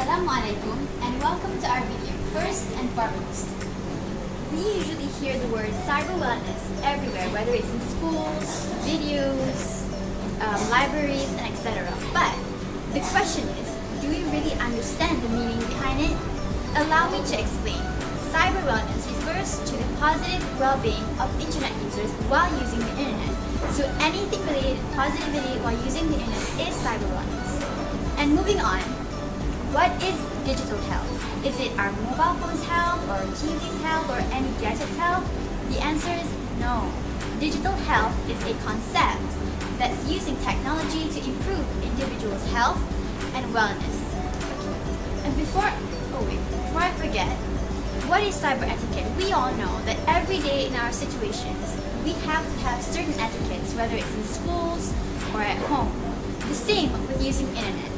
Assalamualaikum and welcome to our video. First and foremost, we usually hear the word cyber wellness everywhere, whether it's in schools, videos, libraries, and etc. But the question is, do we really understand the meaning behind it? Allow me to explain. Cyber wellness refers to the positive well-being of internet users while using the internet. So anything related to positivity while using the internet is cyber wellness. And moving on, what is digital health? Is it our mobile phone's health, or TV's health, or any gadget's health? The answer is no. Digital health is a concept that's using technology to improve individuals' health and wellness. And before I forget, what is cyber etiquette? We all know that every day in our situations, we have to have certain etiquettes, whether it's in schools or at home. The same with using internet.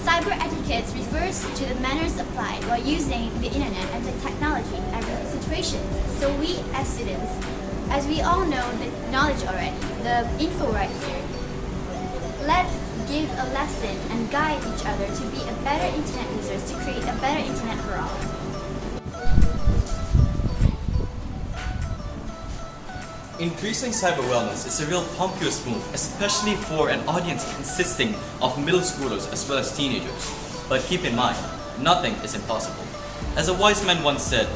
Cyber etiquette refers to the manners applied while using the internet and the technology in everyday situations. So we as students, as we all know the knowledge already, the info right here, let's give a lesson and guide each other to be a better internet users, to create a better internet for all. Increasing cyber wellness is a real pompous move, especially for an audience consisting of middle schoolers as well as teenagers. But keep in mind, nothing is impossible. As a wise man once said,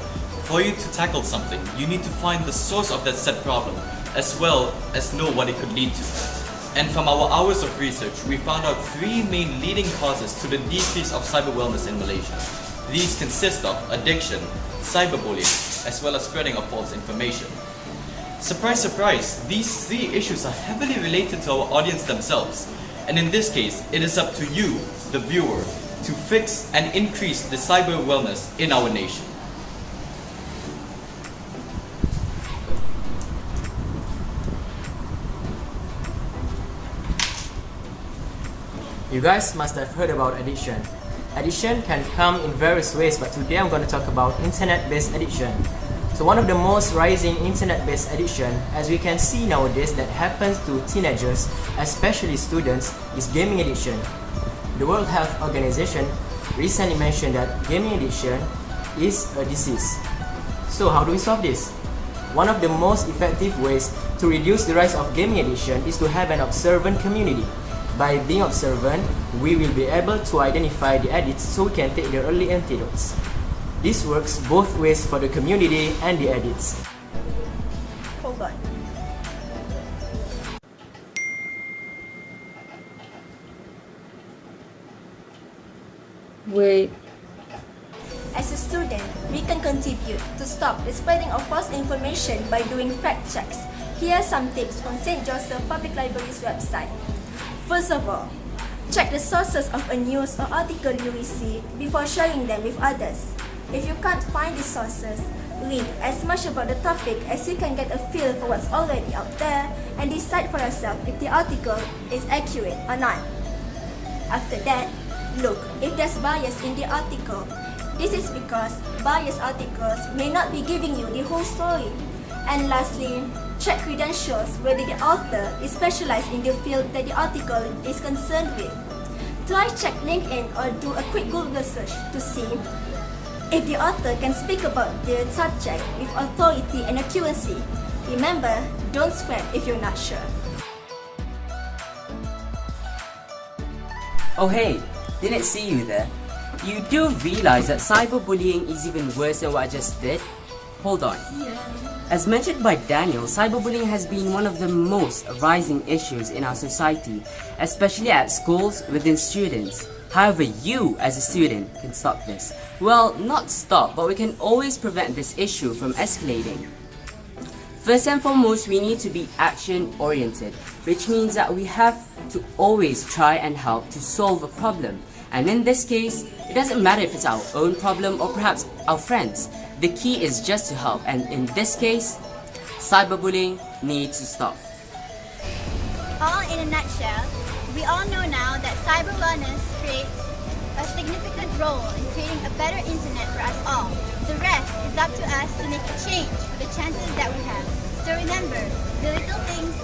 for you to tackle something, you need to find the source of that said problem, as well as know what it could lead to. And from our hours of research, we found out three main leading causes to the decrease of cyber wellness in Malaysia. These consist of addiction, cyberbullying, as well as spreading of false information. Surprise, surprise, these three issues are heavily related to our audience themselves. And in this case, it is up to you, the viewer, to fix and increase the cyber wellness in our nation. You guys must have heard about addiction. Addiction can come in various ways, but today I'm going to talk about internet-based addiction. So one of the most rising internet-based addiction, as we can see nowadays, that happens to teenagers, especially students, is gaming addiction. The World Health Organization recently mentioned that gaming addiction is a disease. So how do we solve this? One of the most effective ways to reduce the rise of gaming addiction is to have an observant community. By being observant, we will be able to identify the addicts so we can take the early antidotes. This works both ways for the community and the addicts. Hold on. Wait. As a student, we can contribute to stop the spreading of false information by doing fact checks. Here are some tips from St. Joseph Public Library's website. First of all, check the sources of a news or article you receive before sharing them with others. If you can't find the sources, read as much about the topic as you can get a feel for what's already out there and decide for yourself if the article is accurate or not. After that, look if there's bias in the article. This is because biased articles may not be giving you the whole story. And lastly, check credentials whether the author is specialized in the field that the article is concerned with. Try check LinkedIn or do a quick Google search to see if the author can speak about the subject with authority and accuracy. Remember, don't spread if you're not sure. Oh hey, didn't see you there. You do realize that cyberbullying is even worse than what I just did? Hold on. As mentioned by Daniel, cyberbullying has been one of the most rising issues in our society, especially at schools within students. However, you as a student can stop this. Well, not stop, but we can always prevent this issue from escalating. First and foremost, we need to be action-oriented, which means that we have to always try and help to solve a problem. And in this case, it doesn't matter if it's our own problem or perhaps our friends. The key is just to help, and in this case, cyberbullying needs to stop. All in a nutshell, we all know now that cyber wellness creates a significant role in creating a better internet for us all. The rest is up to us to make a change for the chances that we have. So remember, the little things